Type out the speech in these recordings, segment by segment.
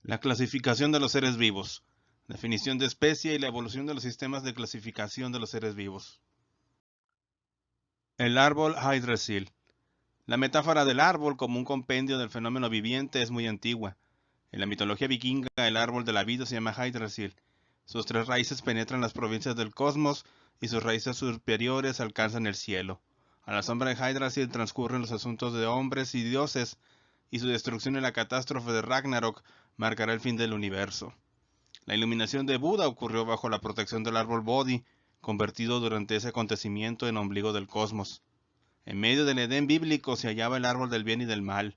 La clasificación de los seres vivos. Definición de especie y la evolución de los sistemas de clasificación de los seres vivos. El árbol Yggdrasil. La metáfora del árbol como un compendio del fenómeno viviente es muy antigua. En la mitología vikinga, el árbol de la vida se llama Yggdrasil. Sus tres raíces penetran las provincias del cosmos y sus raíces superiores alcanzan el cielo. A la sombra de Yggdrasil transcurren los asuntos de hombres y dioses, y su destrucción en la catástrofe de Ragnarok marcará el fin del universo. La iluminación de Buda ocurrió bajo la protección del árbol Bodhi, convertido durante ese acontecimiento en ombligo del cosmos. En medio del Edén bíblico se hallaba el árbol del bien y del mal.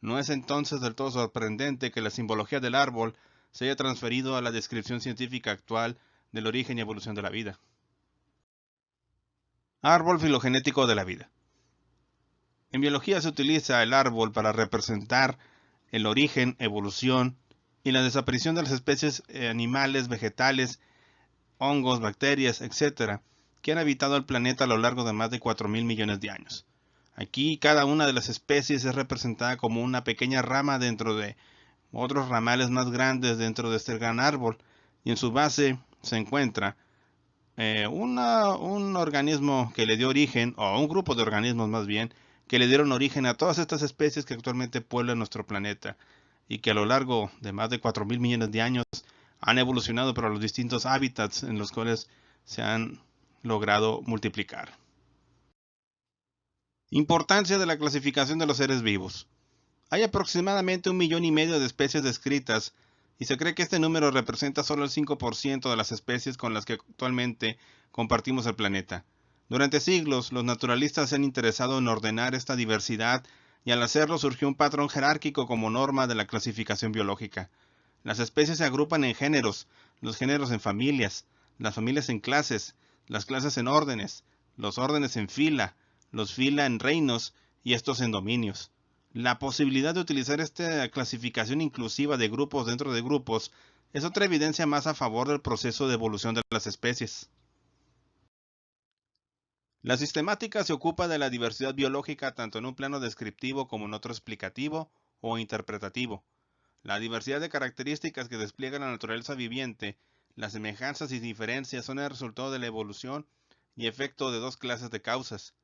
No es entonces del todo sorprendente que la simbología del árbol se haya transferido a la descripción científica actual del origen y evolución de la vida. Árbol filogenético de la vida. En biología se utiliza el árbol para representar el origen, evolución y la desaparición de las especies animales, vegetales, hongos, bacterias, etc., que han habitado el planeta a lo largo de más de 4.000 millones de años. Aquí cada una de las especies es representada como una pequeña rama dentro de otros ramales más grandes dentro de este gran árbol, y en su base se encuentra un organismo que le dio origen, o un grupo de organismos más bien, que le dieron origen a todas estas especies que actualmente pueblan nuestro planeta y que a lo largo de más de 4.000 millones de años han evolucionado para los distintos hábitats en los cuales se han logrado multiplicar. Importancia de la clasificación de los seres vivos. Hay aproximadamente 1,5 millones de especies descritas y se cree que este número representa solo el 5% de las especies con las que actualmente compartimos el planeta. Durante siglos, los naturalistas se han interesado en ordenar esta diversidad y al hacerlo surgió un patrón jerárquico como norma de la clasificación biológica. Las especies se agrupan en géneros, los géneros en familias, las familias en clases, las clases en órdenes, los órdenes en fila, los fila en reinos y estos en dominios. La posibilidad de utilizar esta clasificación inclusiva de grupos dentro de grupos es otra evidencia más a favor del proceso de evolución de las especies. La sistemática se ocupa de la diversidad biológica tanto en un plano descriptivo como en otro explicativo o interpretativo. La diversidad de características que despliega la naturaleza viviente, las semejanzas y diferencias son el resultado de la evolución y efecto de dos clases de causas.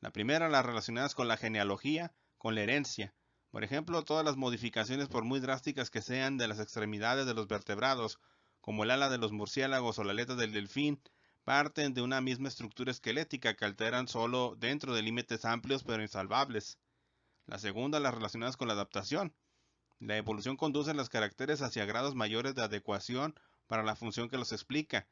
La primera, las relacionadas con la genealogía, con la herencia. Por ejemplo, todas las modificaciones, por muy drásticas que sean, de las extremidades de los vertebrados, como el ala de los murciélagos o la aleta del delfín, parten de una misma estructura esquelética que alteran solo dentro de límites amplios pero insalvables. La segunda, las relacionadas con la adaptación. La evolución conduce a los caracteres hacia grados mayores de adecuación para la función que los explica.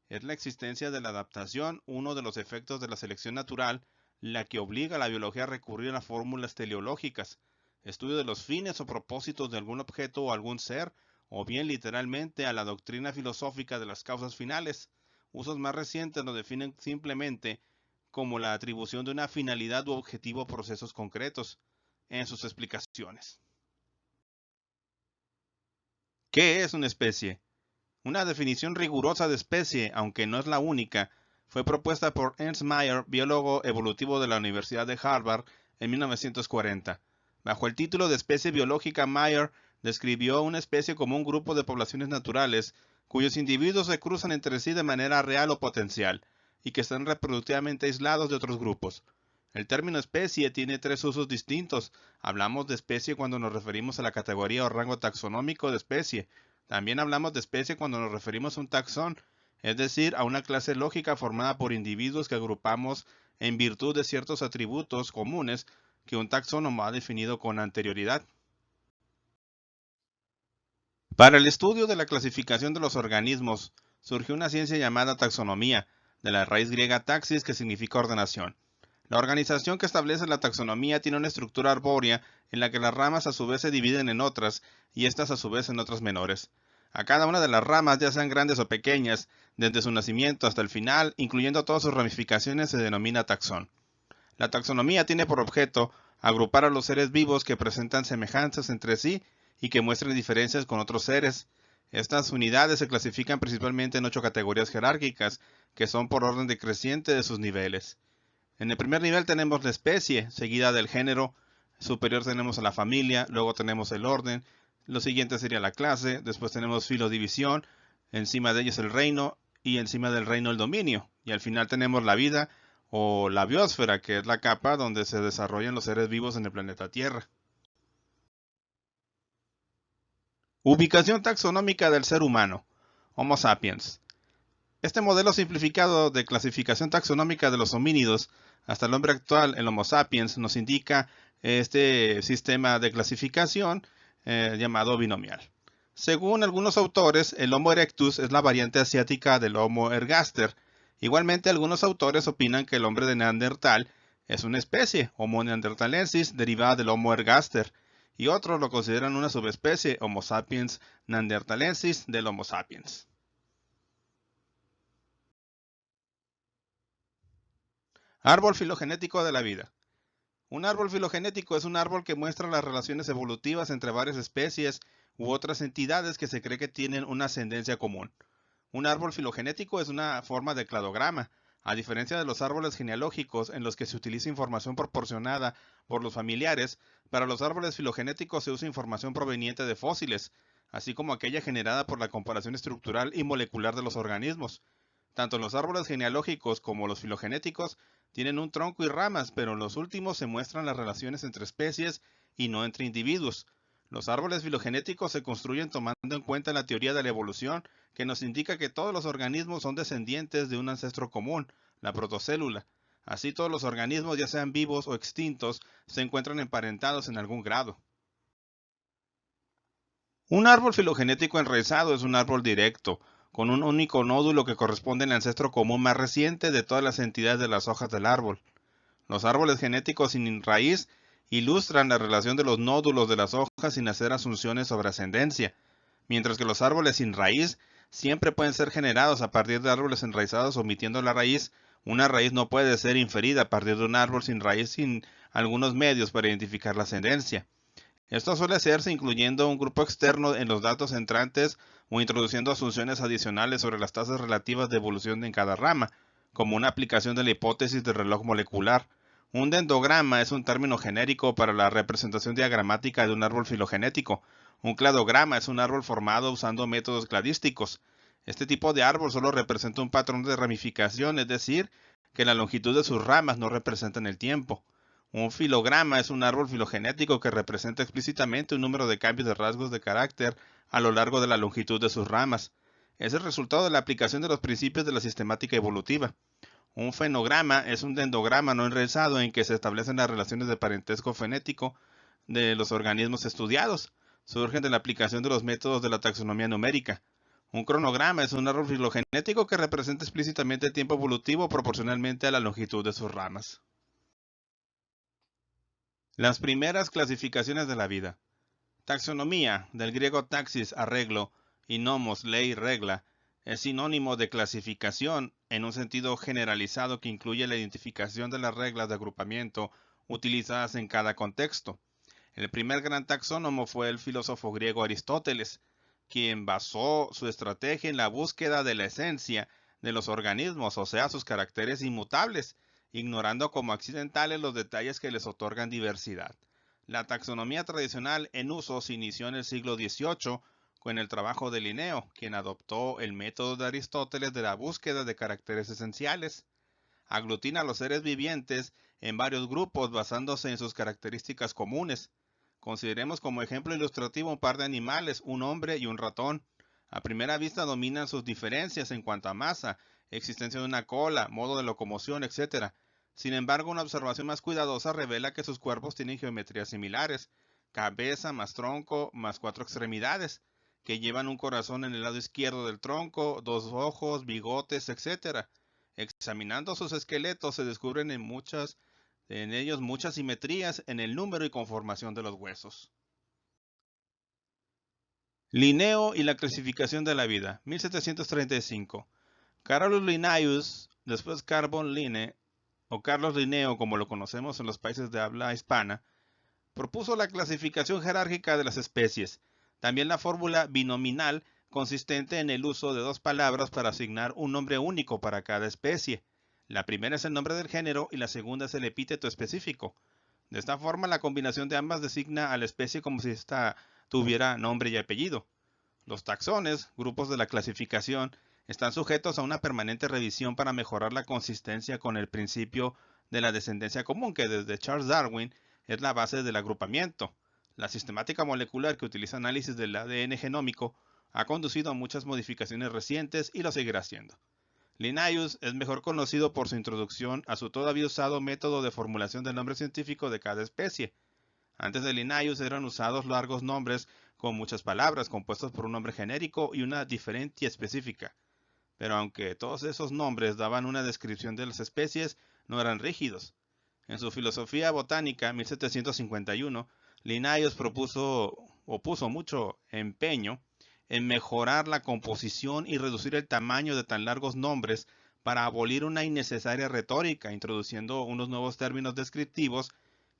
Es la existencia de la adaptación uno de los efectos de la selección natural, la que obliga a la biología a recurrir a fórmulas teleológicas, estudio de los fines o propósitos de algún objeto o algún ser, o bien literalmente a la doctrina filosófica de las causas finales. Usos más recientes lo definen simplemente como la atribución de una finalidad u objetivo a procesos concretos en sus explicaciones. ¿Qué es una especie? Una definición rigurosa de especie, aunque no es la única, fue propuesta por Ernst Mayr, biólogo evolutivo de la Universidad de Harvard, en 1940. Bajo el título de especie biológica, Mayr describió una especie como un grupo de poblaciones naturales cuyos individuos se cruzan entre sí de manera real o potencial, y que están reproductivamente aislados de otros grupos. El término especie tiene tres usos distintos. Hablamos de especie cuando nos referimos a la categoría o rango taxonómico de especie. También hablamos de especie cuando nos referimos a un taxón, es decir, a una clase lógica formada por individuos que agrupamos en virtud de ciertos atributos comunes que un taxónomo ha definido con anterioridad. Para el estudio de la clasificación de los organismos, surgió una ciencia llamada taxonomía, de la raíz griega taxis, que significa ordenación. La organización que establece la taxonomía tiene una estructura arbórea en la que las ramas a su vez se dividen en otras y estas a su vez en otras menores. A cada una de las ramas, ya sean grandes o pequeñas, desde su nacimiento hasta el final, incluyendo todas sus ramificaciones, se denomina taxón. La taxonomía tiene por objeto agrupar a los seres vivos que presentan semejanzas entre sí y que muestran diferencias con otros seres. Estas unidades se clasifican principalmente en 8 categorías jerárquicas, que son por orden decreciente de sus niveles. En el primer nivel tenemos la especie, seguida del género, superior tenemos a la familia, luego tenemos el orden, Lo siguiente sería la clase, después tenemos filodivisión, encima de ellos el reino y encima del reino el dominio. Y al final tenemos la vida o la biosfera, que es la capa donde se desarrollan los seres vivos en el planeta Tierra. Ubicación taxonómica del ser humano, Homo sapiens. Este modelo simplificado de clasificación taxonómica de los homínidos hasta el hombre actual, el Homo sapiens, nos indica este sistema de clasificación llamado binomial. Según algunos autores, el Homo erectus es la variante asiática del Homo ergaster. Igualmente, algunos autores opinan que el hombre de Neandertal es una especie, Homo neanderthalensis, derivada del Homo ergaster, y otros lo consideran una subespecie, Homo sapiens neanderthalensis, del Homo sapiens. Árbol filogenético de la vida. Un árbol filogenético es un árbol que muestra las relaciones evolutivas entre varias especies u otras entidades que se cree que tienen una ascendencia común. Un árbol filogenético es una forma de cladograma, a diferencia de los árboles genealógicos en los que se utiliza información proporcionada por los familiares. Para los árboles filogenéticos se usa información proveniente de fósiles, así como aquella generada por la comparación estructural y molecular de los organismos. Tanto los árboles genealógicos como los filogenéticos tienen un tronco y ramas, pero en los últimos se muestran las relaciones entre especies y no entre individuos. Los árboles filogenéticos se construyen tomando en cuenta la teoría de la evolución, que nos indica que todos los organismos son descendientes de un ancestro común, la protocélula. Así todos los organismos, ya sean vivos o extintos, se encuentran emparentados en algún grado. Un árbol filogenético enraizado es un árbol directo, con un único nódulo que corresponde al ancestro común más reciente de todas las entidades de las hojas del árbol. Los árboles genéticos sin raíz ilustran la relación de los nódulos de las hojas sin hacer asunciones sobre ascendencia, mientras que los árboles sin raíz siempre pueden ser generados a partir de árboles enraizados omitiendo la raíz. Una raíz no puede ser inferida a partir de un árbol sin raíz sin algunos medios para identificar la ascendencia. Esto suele hacerse incluyendo un grupo externo en los datos entrantes o introduciendo asunciones adicionales sobre las tasas relativas de evolución en cada rama, como una aplicación de la hipótesis del reloj molecular. Un dendrograma es un término genérico para la representación diagramática de un árbol filogenético. Un cladograma es un árbol formado usando métodos cladísticos. Este tipo de árbol solo representa un patrón de ramificación, es decir, que la longitud de sus ramas no representa el tiempo. Un filograma es un árbol filogenético que representa explícitamente un número de cambios de rasgos de carácter a lo largo de la longitud de sus ramas. Es el resultado de la aplicación de los principios de la sistemática evolutiva. Un fenograma es un dendrograma no enraizado en que se establecen las relaciones de parentesco fenético de los organismos estudiados. Surgen de la aplicación de los métodos de la taxonomía numérica. Un cronograma es un árbol filogenético que representa explícitamente el tiempo evolutivo proporcionalmente a la longitud de sus ramas. Las primeras clasificaciones de la vida. Taxonomía, del griego taxis, arreglo, y nomos, ley, regla, es sinónimo de clasificación en un sentido generalizado que incluye la identificación de las reglas de agrupamiento utilizadas en cada contexto. El primer gran taxónomo fue el filósofo griego Aristóteles, quien basó su estrategia en la búsqueda de la esencia de los organismos, o sea, sus caracteres inmutables, ignorando como accidentales los detalles que les otorgan diversidad. La taxonomía tradicional en uso se inició en el siglo XVIII con el trabajo de Linneo, quien adoptó el método de Aristóteles de la búsqueda de caracteres esenciales. Aglutina a los seres vivientes en varios grupos basándose en sus características comunes. Consideremos como ejemplo ilustrativo un par de animales, un hombre y un ratón. A primera vista dominan sus diferencias en cuanto a masa, existencia de una cola, modo de locomoción, etc. Sin embargo, una observación más cuidadosa revela que sus cuerpos tienen geometrías similares, cabeza más tronco más 4 extremidades, que llevan un corazón en el lado izquierdo del tronco, 2 ojos, bigotes, etc. Examinando sus esqueletos se descubren en ellos muchas simetrías en el número y conformación de los huesos. Linneo y la clasificación de la vida, 1735. Carolus Linnaeus, después Carbon Linne, o Carlos Linneo como lo conocemos en los países de habla hispana, propuso la clasificación jerárquica de las especies, también la fórmula binominal consistente en el uso de dos palabras para asignar un nombre único para cada especie. La primera es el nombre del género y la segunda es el epíteto específico. De esta forma, la combinación de ambas designa a la especie como si ésta tuviera nombre y apellido. Los taxones, grupos de la clasificación, están sujetos a una permanente revisión para mejorar la consistencia con el principio de la descendencia común, que desde Charles Darwin es la base del agrupamiento. La sistemática molecular que utiliza análisis del ADN genómico ha conducido a muchas modificaciones recientes y lo seguirá haciendo. Linnaeus es mejor conocido por su introducción a su todavía usado método de formulación del nombre científico de cada especie. Antes de Linnaeus eran usados largos nombres con muchas palabras, compuestos por un nombre genérico y una diferencia específica. Pero aunque todos esos nombres daban una descripción de las especies, no eran rígidos. En su Filosofía Botánica, 1751, Linnaeus puso mucho empeño en mejorar la composición y reducir el tamaño de tan largos nombres para abolir una innecesaria retórica, introduciendo unos nuevos términos descriptivos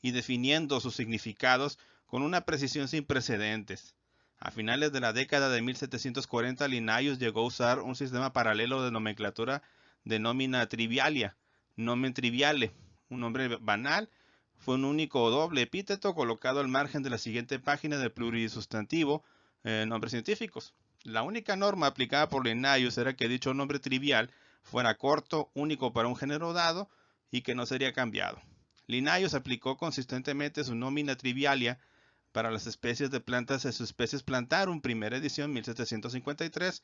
y definiendo sus significados con una precisión sin precedentes. A finales de la década de 1740, Linnaeus llegó a usar un sistema paralelo de nomenclatura de nomina trivialia, nomen triviale, un nombre banal. Fue un único o doble epíteto colocado al margen de la siguiente página del plurisustantivo nombres científicos. La única norma aplicada por Linnaeus era que dicho nombre trivial fuera corto, único para un género dado y que no sería cambiado. Linnaeus aplicó consistentemente su nomina trivialia para las especies de plantas de su Species Plantarum, primera edición 1753,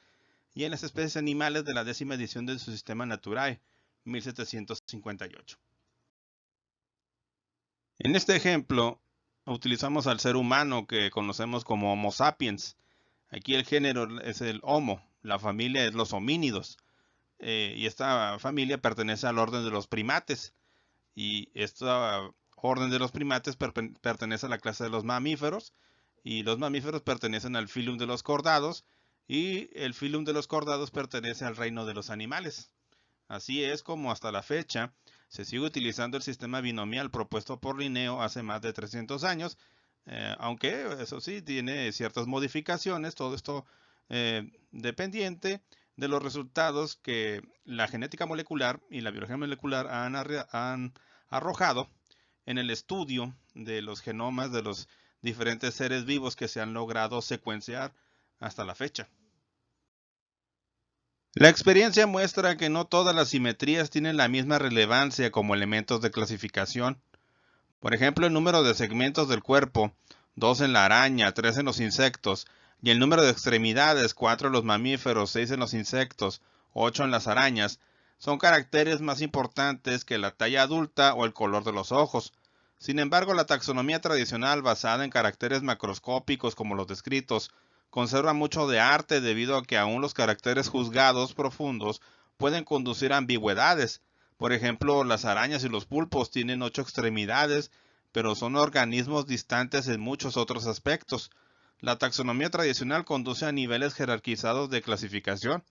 y en las especies animales de la 10ª edición de su Systema Naturae, 1758. En este ejemplo, utilizamos al ser humano que conocemos como Homo sapiens. Aquí el género es el Homo, la familia es los homínidos, y esta familia pertenece al orden de los primates, y esta orden de los primates pertenece a la clase de los mamíferos, y los mamíferos pertenecen al filum de los cordados, y el filum de los cordados pertenece al reino de los animales. Así es como hasta la fecha se sigue utilizando el sistema binomial propuesto por Linneo hace más de 300 años, aunque eso sí tiene ciertas modificaciones, todo esto dependiente de los resultados que la genética molecular y la biología molecular han arrojado en el estudio de los genomas de los diferentes seres vivos que se han logrado secuenciar hasta la fecha. La experiencia muestra que no todas las simetrías tienen la misma relevancia como elementos de clasificación. Por ejemplo, el número de segmentos del cuerpo, 2 en la araña, 3 en los insectos, y el número de extremidades, 4 en los mamíferos, 6 en los insectos, 8 en las arañas, son caracteres más importantes que la talla adulta o el color de los ojos. Sin embargo, la taxonomía tradicional basada en caracteres macroscópicos como los descritos conserva mucho de arte debido a que aún los caracteres juzgados profundos pueden conducir a ambigüedades. Por ejemplo, las arañas y los pulpos tienen 8 extremidades, pero son organismos distantes en muchos otros aspectos. La taxonomía tradicional conduce a niveles jerarquizados de clasificación.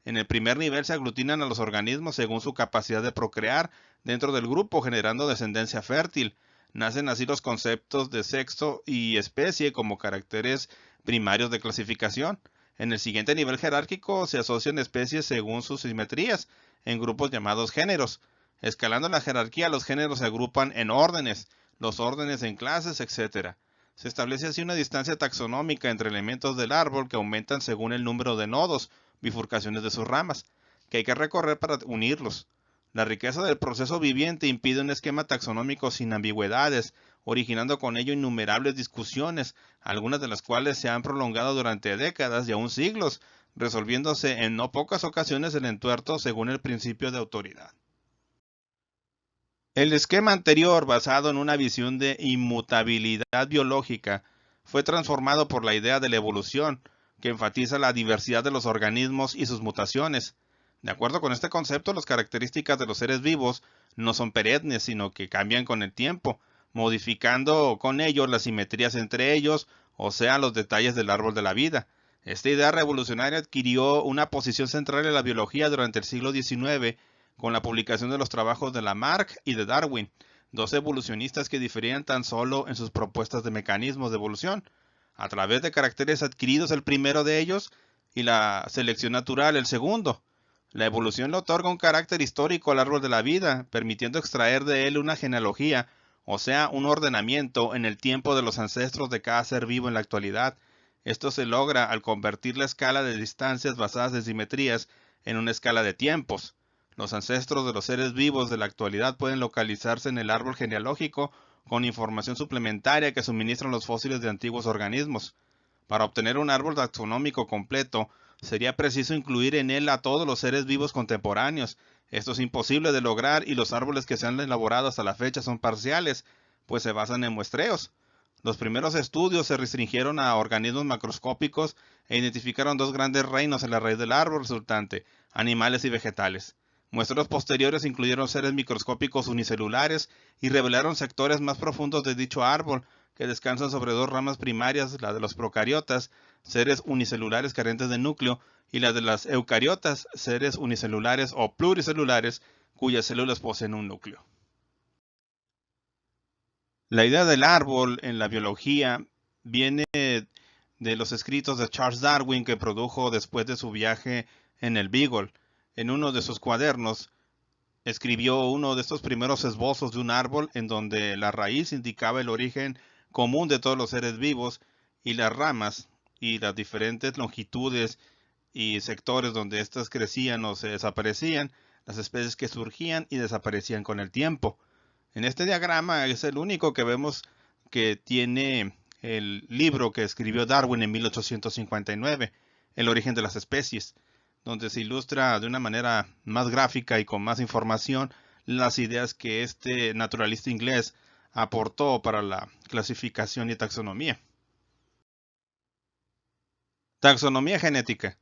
En el primer nivel se aglutinan a los organismos según su capacidad de procrear dentro del grupo, generando descendencia fértil. Nacen así los conceptos de sexo y especie como caracteres primarios de clasificación. En el siguiente nivel jerárquico se asocian especies según sus simetrías, en grupos llamados géneros. Escalando la jerarquía, los géneros se agrupan en órdenes, los órdenes en clases, etc. Se establece así una distancia taxonómica entre elementos del árbol que aumentan según el número de nodos, bifurcaciones de sus ramas, que hay que recorrer para unirlos. La riqueza del proceso viviente impide un esquema taxonómico sin ambigüedades, originando con ello innumerables discusiones, algunas de las cuales se han prolongado durante décadas y aún siglos, resolviéndose en no pocas ocasiones el entuerto según el principio de autoridad. El esquema anterior, basado en una visión de inmutabilidad biológica, fue transformado por la idea de la evolución, que enfatiza la diversidad de los organismos y sus mutaciones. De acuerdo con este concepto, las características de los seres vivos no son perennes, sino que cambian con el tiempo, modificando con ello las simetrías entre ellos, o sea, los detalles del árbol de la vida. Esta idea revolucionaria adquirió una posición central en la biología durante el siglo XIX, con la publicación de los trabajos de Lamarck y de Darwin, dos evolucionistas que diferían tan solo en sus propuestas de mecanismos de evolución, a través de caracteres adquiridos el primero de ellos y la selección natural el segundo. La evolución le otorga un carácter histórico al árbol de la vida, permitiendo extraer de él una genealogía o sea, un ordenamiento en el tiempo de los ancestros de cada ser vivo en la actualidad. Esto se logra al convertir la escala de distancias basadas en simetrías en una escala de tiempos. Los ancestros de los seres vivos de la actualidad pueden localizarse en el árbol genealógico con información suplementaria que suministran los fósiles de antiguos organismos. Para obtener un árbol taxonómico completo, sería preciso incluir en él a todos los seres vivos contemporáneos. Esto es imposible de lograr y los árboles que se han elaborado hasta la fecha son parciales, pues se basan en muestreos. Los primeros estudios se restringieron a organismos macroscópicos e identificaron dos grandes reinos en la raíz del árbol resultante, animales y vegetales. Muestreos posteriores incluyeron seres microscópicos unicelulares y revelaron sectores más profundos de dicho árbol, que descansan sobre dos ramas primarias, la de los procariotas, seres unicelulares carentes de núcleo, y la de las eucariotas, seres unicelulares o pluricelulares, cuyas células poseen un núcleo. La idea del árbol en la biología viene de los escritos de Charles Darwin, que produjo después de su viaje en el Beagle. En uno de sus cuadernos escribió uno de estos primeros esbozos de un árbol en donde la raíz indicaba el origen común de todos los seres vivos y las ramas y las diferentes longitudes y sectores donde éstas crecían o se desaparecían, las especies que surgían y desaparecían con el tiempo. En este diagrama es el único que vemos que tiene el libro que escribió Darwin en 1859, El origen de las especies, donde se ilustra de una manera más gráfica y con más información las ideas que este naturalista inglés aportó para la clasificación y taxonomía. Taxonomía genética.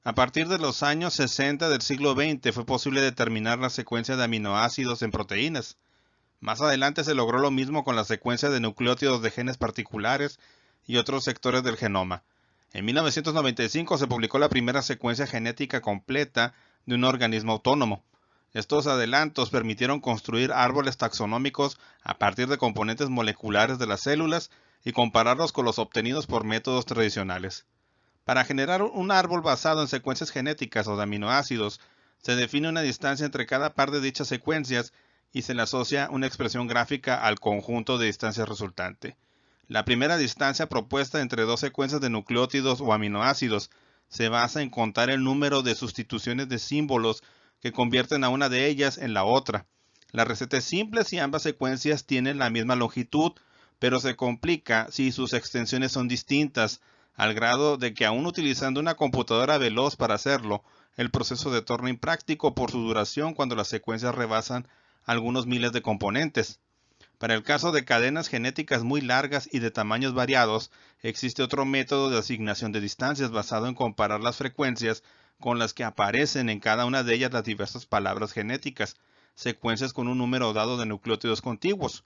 A partir de los años 60 del siglo XX fue posible determinar la secuencia de aminoácidos en proteínas. Más adelante se logró lo mismo con la secuencia de nucleótidos de genes particulares y otros sectores del genoma. En 1995 se publicó la primera secuencia genética completa de un organismo autónomo. Estos adelantos permitieron construir árboles taxonómicos a partir de componentes moleculares de las células y compararlos con los obtenidos por métodos tradicionales. Para generar un árbol basado en secuencias genéticas o de aminoácidos, se define una distancia entre cada par de dichas secuencias y se le asocia una expresión gráfica al conjunto de distancias resultante. La primera distancia propuesta entre dos secuencias de nucleótidos o aminoácidos se basa en contar el número de sustituciones de símbolos que convierten a una de ellas en la otra. La receta es simple si ambas secuencias tienen la misma longitud, pero se complica si sus extensiones son distintas, al grado de que aún utilizando una computadora veloz para hacerlo, el proceso se torna impráctico por su duración cuando las secuencias rebasan algunos miles de componentes. Para el caso de cadenas genéticas muy largas y de tamaños variados, existe otro método de asignación de distancias basado en comparar las frecuencias con las que aparecen en cada una de ellas las diversas palabras genéticas, secuencias con un número dado de nucleótidos contiguos.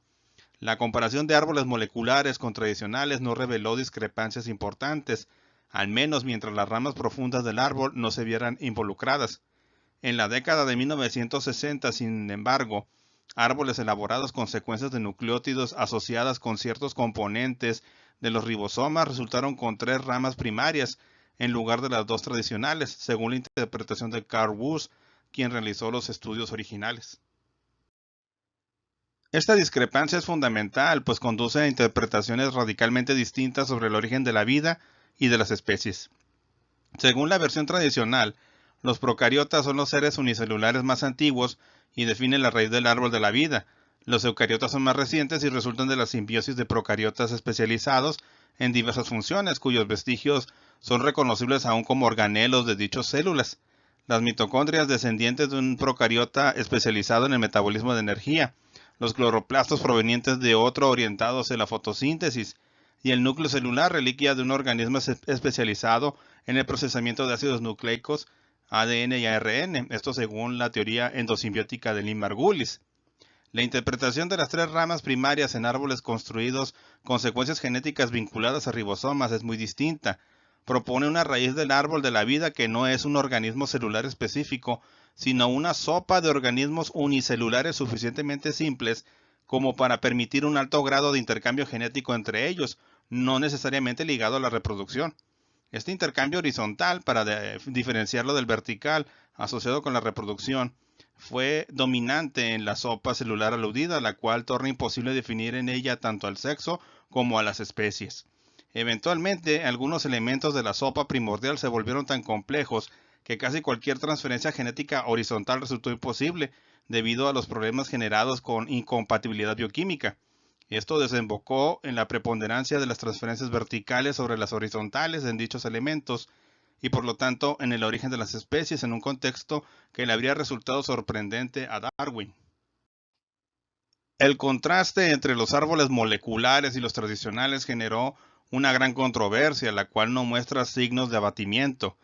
La comparación de árboles moleculares con tradicionales no reveló discrepancias importantes, al menos mientras las ramas profundas del árbol no se vieran involucradas. En la década de 1960, sin embargo, árboles elaborados con secuencias de nucleótidos asociadas con ciertos componentes de los ribosomas resultaron con 3 ramas primarias en lugar de las 2 tradicionales, según la interpretación de Carl Woese, quien realizó los estudios originales. Esta discrepancia es fundamental, pues conduce a interpretaciones radicalmente distintas sobre el origen de la vida y de las especies. Según la versión tradicional, los procariotas son los seres unicelulares más antiguos y definen la raíz del árbol de la vida. Los eucariotas son más recientes y resultan de la simbiosis de procariotas especializados en diversas funciones, cuyos vestigios son reconocibles aún como organelos de dichas células. Las mitocondrias descendientes de un procariota especializado en el metabolismo de energía, los cloroplastos provenientes de otro orientados en la fotosíntesis, y el núcleo celular, reliquia de un organismo especializado en el procesamiento de ácidos nucleicos, ADN y ARN, esto según la teoría endosimbiótica de Lynn Margulis. La interpretación de las 3 ramas primarias en árboles construidos con secuencias genéticas vinculadas a ribosomas es muy distinta. Propone una raíz del árbol de la vida que no es un organismo celular específico, sino una sopa de organismos unicelulares suficientemente simples como para permitir un alto grado de intercambio genético entre ellos, no necesariamente ligado a la reproducción. Este intercambio horizontal, para diferenciarlo del vertical asociado con la reproducción, fue dominante en la sopa celular aludida, la cual torna imposible definir en ella tanto al sexo como a las especies. Eventualmente, algunos elementos de la sopa primordial se volvieron tan complejos que casi cualquier transferencia genética horizontal resultó imposible debido a los problemas generados con incompatibilidad bioquímica. Esto desembocó en la preponderancia de las transferencias verticales sobre las horizontales en dichos elementos y por lo tanto en el origen de las especies en un contexto que le habría resultado sorprendente a Darwin. El contraste entre los árboles moleculares y los tradicionales generó una gran controversia, la cual no muestra signos de abatimiento.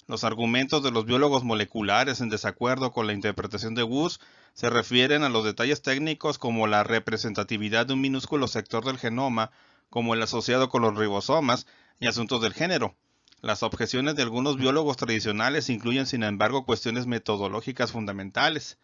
Los argumentos de los biólogos moleculares en desacuerdo con la interpretación de Wood se refieren a los detalles técnicos como la representatividad de un minúsculo sector del genoma, como el asociado con los ribosomas, y asuntos del género. Las objeciones de algunos biólogos tradicionales incluyen, sin embargo, cuestiones metodológicas fundamentales.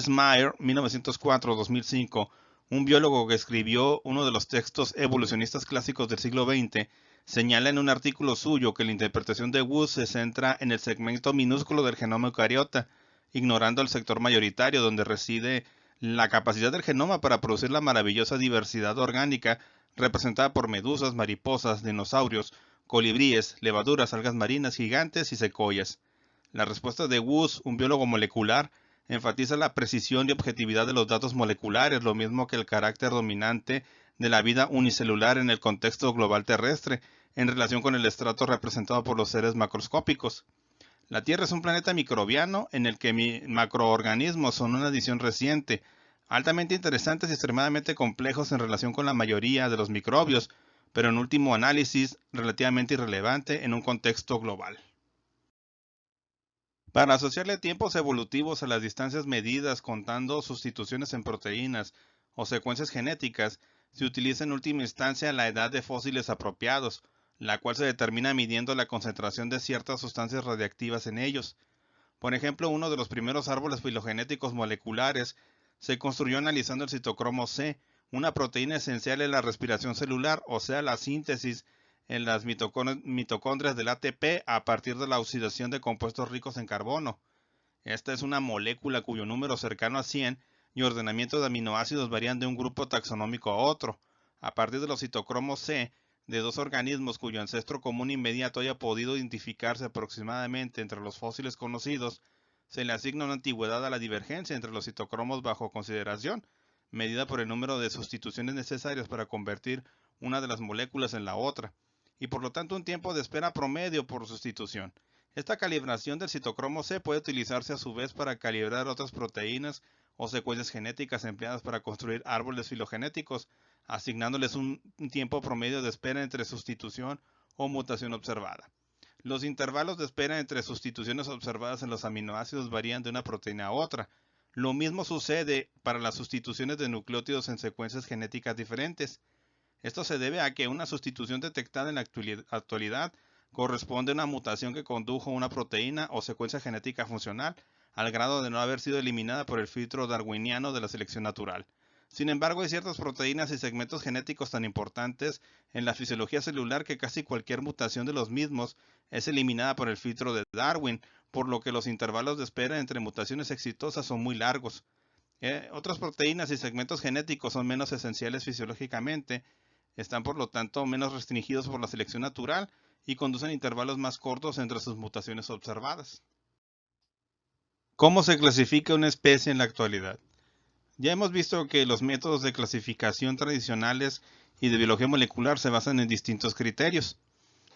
Meyer, 1904-2005, un biólogo que escribió uno de los textos evolucionistas clásicos del siglo XX, señala en un artículo suyo que la interpretación de Wood se centra en el segmento minúsculo del genoma eucariota, ignorando el sector mayoritario donde reside la capacidad del genoma para producir la maravillosa diversidad orgánica representada por medusas, mariposas, dinosaurios, colibríes, levaduras, algas marinas gigantes y secoyas. La respuesta de Wood, un biólogo molecular, enfatiza la precisión y objetividad de los datos moleculares, lo mismo que el carácter dominante de la vida unicelular en el contexto global terrestre, en relación con el estrato representado por los seres macroscópicos. La Tierra es un planeta microbiano en el que macroorganismos son una adición reciente, altamente interesantes y extremadamente complejos en relación con la mayoría de los microbios, pero en último análisis relativamente irrelevante en un contexto global. Para asociarle tiempos evolutivos a las distancias medidas contando sustituciones en proteínas o secuencias genéticas, se utiliza en última instancia la edad de fósiles apropiados, la cual se determina midiendo la concentración de ciertas sustancias radiactivas en ellos. Por ejemplo, uno de los primeros árboles filogenéticos moleculares se construyó analizando el citocromo C, una proteína esencial en la respiración celular, o sea, la síntesis en las mitocondrias del ATP a partir de la oxidación de compuestos ricos en carbono. Esta es una molécula cuyo número cercano a 100 y ordenamiento de aminoácidos varían de un grupo taxonómico a otro. A partir de los citocromos C de dos organismos cuyo ancestro común inmediato haya podido identificarse aproximadamente entre los fósiles conocidos, se le asigna una antigüedad a la divergencia entre los citocromos bajo consideración, medida por el número de sustituciones necesarias para convertir una de las moléculas en la otra, y por lo tanto un tiempo de espera promedio por sustitución. Esta calibración del citocromo C puede utilizarse a su vez para calibrar otras proteínas o secuencias genéticas empleadas para construir árboles filogenéticos, asignándoles un tiempo promedio de espera entre sustitución o mutación observada. Los intervalos de espera entre sustituciones observadas en los aminoácidos varían de una proteína a otra. Lo mismo sucede para las sustituciones de nucleótidos en secuencias genéticas diferentes. Esto se debe a que una sustitución detectada en la actualidad corresponde a una mutación que condujo a una proteína o secuencia genética funcional al grado de no haber sido eliminada por el filtro darwiniano de la selección natural. Sin embargo, hay ciertas proteínas y segmentos genéticos tan importantes en la fisiología celular que casi cualquier mutación de los mismos es eliminada por el filtro de Darwin, por lo que los intervalos de espera entre mutaciones exitosas son muy largos. Otras proteínas y segmentos genéticos son menos esenciales fisiológicamente, están por lo tanto menos restringidos por la selección natural y conducen intervalos más cortos entre sus mutaciones observadas. ¿Cómo se clasifica una especie en la actualidad? Ya hemos visto que los métodos de clasificación tradicionales y de biología molecular se basan en distintos criterios.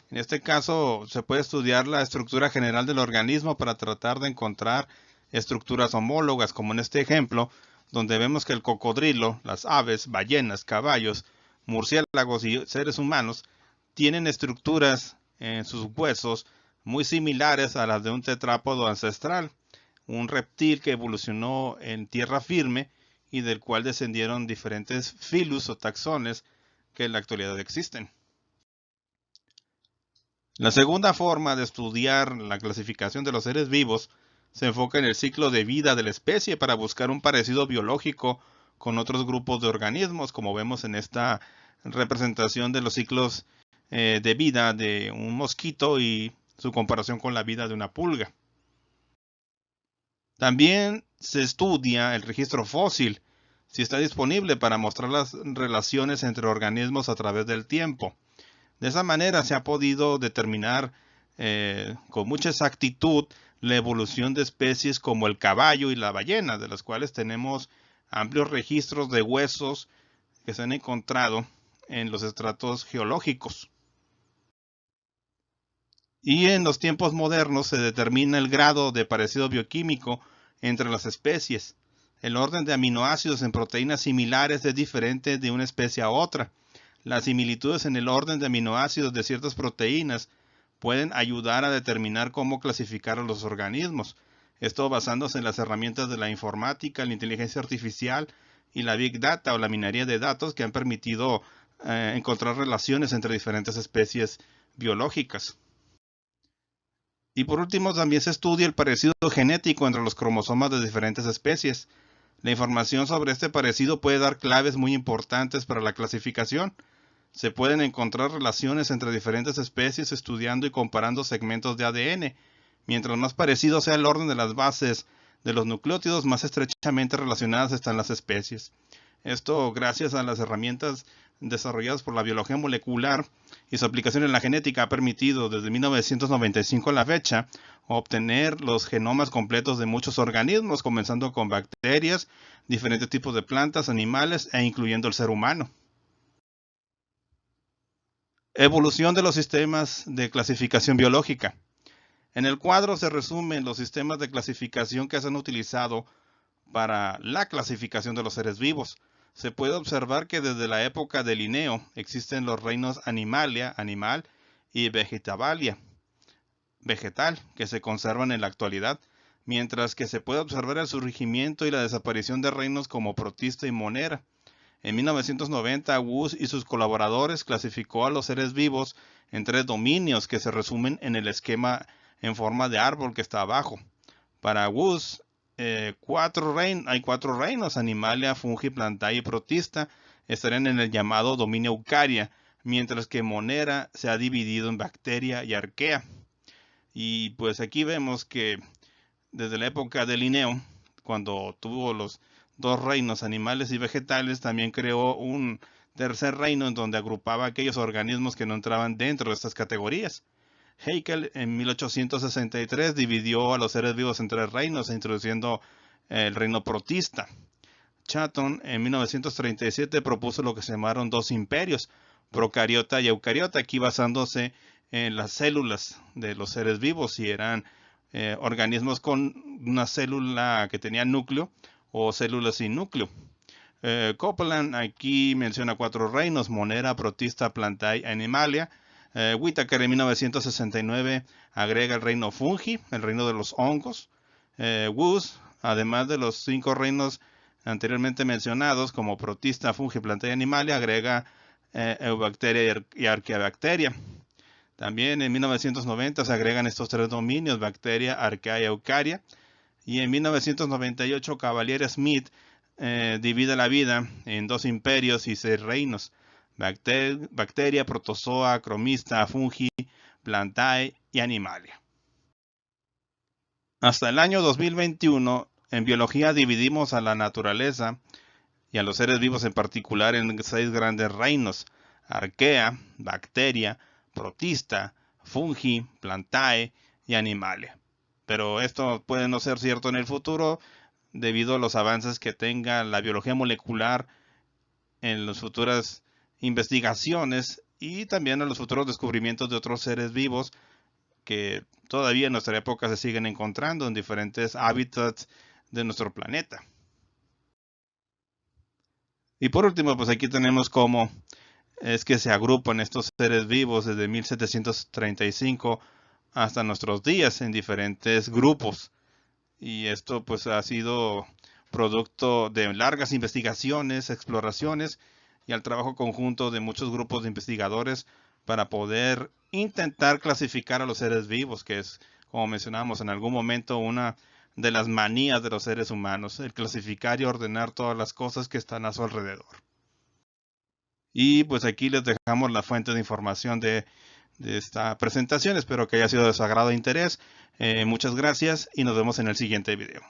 En este caso, se puede estudiar la estructura general del organismo para tratar de encontrar estructuras homólogas, como en este ejemplo, donde vemos que el cocodrilo, las aves, ballenas, caballos, murciélagos y seres humanos tienen estructuras en sus huesos muy similares a las de un tetrápodo ancestral, un reptil que evolucionó en tierra firme y del cual descendieron diferentes filus o taxones que en la actualidad existen. La segunda forma de estudiar la clasificación de los seres vivos se enfoca en el ciclo de vida de la especie para buscar un parecido biológico con otros grupos de organismos, como vemos en esta representación de los ciclos de vida de un mosquito y su comparación con la vida de una pulga. También se estudia el registro fósil, si está disponible para mostrar las relaciones entre organismos a través del tiempo. De esa manera se ha podido determinar con mucha exactitud la evolución de especies como el caballo y la ballena, de las cuales tenemos amplios registros de huesos que se han encontrado en los estratos geológicos. Y en los tiempos modernos se determina el grado de parecido bioquímico entre las especies. El orden de aminoácidos en proteínas similares es diferente de una especie a otra. Las similitudes en el orden de aminoácidos de ciertas proteínas pueden ayudar a determinar cómo clasificar a los organismos. Esto basándose en las herramientas de la informática, la inteligencia artificial y la Big Data o la minería de datos que han permitido encontrar relaciones entre diferentes especies biológicas. Y por último, también se estudia el parecido genético entre los cromosomas de diferentes especies. La información sobre este parecido puede dar claves muy importantes para la clasificación. Se pueden encontrar relaciones entre diferentes especies estudiando y comparando segmentos de ADN. Mientras más parecido sea el orden de las bases de los nucleótidos, más estrechamente relacionadas están las especies. Esto gracias a las herramientas desarrolladas por la biología molecular y su aplicación en la genética ha permitido desde 1995 a la fecha obtener los genomas completos de muchos organismos, comenzando con bacterias, diferentes tipos de plantas, animales e incluyendo el ser humano. Evolución de los sistemas de clasificación biológica. En el cuadro se resumen los sistemas de clasificación que se han utilizado para la clasificación de los seres vivos. Se puede observar que desde la época de Linneo existen los reinos Animalia, animal, y Vegetavalia, vegetal, que se conservan en la actualidad, mientras que se puede observar el surgimiento y la desaparición de reinos como Protista y Monera. En 1990, Woose y sus colaboradores clasificó a los seres vivos en 3 dominios que se resumen en el esquema en forma de árbol que está abajo. Para Woose, hay 4 reinos, Animalia, Fungi, Plantae y Protista, estarían en el llamado dominio Eucaria, mientras que Monera se ha dividido en Bacteria y Arquea. Y pues aquí vemos que desde la época de Linneo, cuando tuvo los 2 reinos, animales y vegetales, también creó un tercer reino en donde agrupaba aquellos organismos que no entraban dentro de estas categorías. Haeckel en 1863 dividió a los seres vivos en 3 reinos, introduciendo el reino protista. Chatton en 1937 propuso lo que se llamaron 2 imperios, procariota y eucariota, aquí basándose en las células de los seres vivos, si eran organismos con una célula que tenía núcleo o células sin núcleo. Copeland aquí menciona 4 reinos: Monera, Protista, Plantae, Animalia. Whittaker en 1969 agrega el reino Fungi, el reino de los hongos. Woose, además de los 5 reinos anteriormente mencionados como Protista, Fungi, Plantae y Animalia, agrega Eubacteria y Arqueabacteria. También en 1990 se agregan estos 3 dominios, Bacteria, Arquea y Eucaria. Y en 1998 Cavalier Smith divide la vida en 2 imperios y 6 reinos: Bacteria, Protozoa, Cromista, Fungi, Plantae y Animalia. Hasta el año 2021, en biología dividimos a la naturaleza y a los seres vivos en particular en 6 grandes reinos: Arquea, Bacteria, Protista, Fungi, Plantae y Animalia. Pero esto puede no ser cierto en el futuro debido a los avances que tenga la biología molecular en las futuras investigaciones y también a los futuros descubrimientos de otros seres vivos que todavía en nuestra época se siguen encontrando en diferentes hábitats de nuestro planeta. Y por último, pues aquí tenemos cómo es que se agrupan estos seres vivos desde 1735 hasta nuestros días en diferentes grupos. Y esto pues ha sido producto de largas investigaciones, exploraciones y al trabajo conjunto de muchos grupos de investigadores para poder intentar clasificar a los seres vivos, que es, como mencionamos en algún momento, una de las manías de los seres humanos, el clasificar y ordenar todas las cosas que están a su alrededor. Y pues aquí les dejamos la fuente de información de esta presentación. Espero que haya sido de su agrado e interés. Muchas gracias y nos vemos en el siguiente video.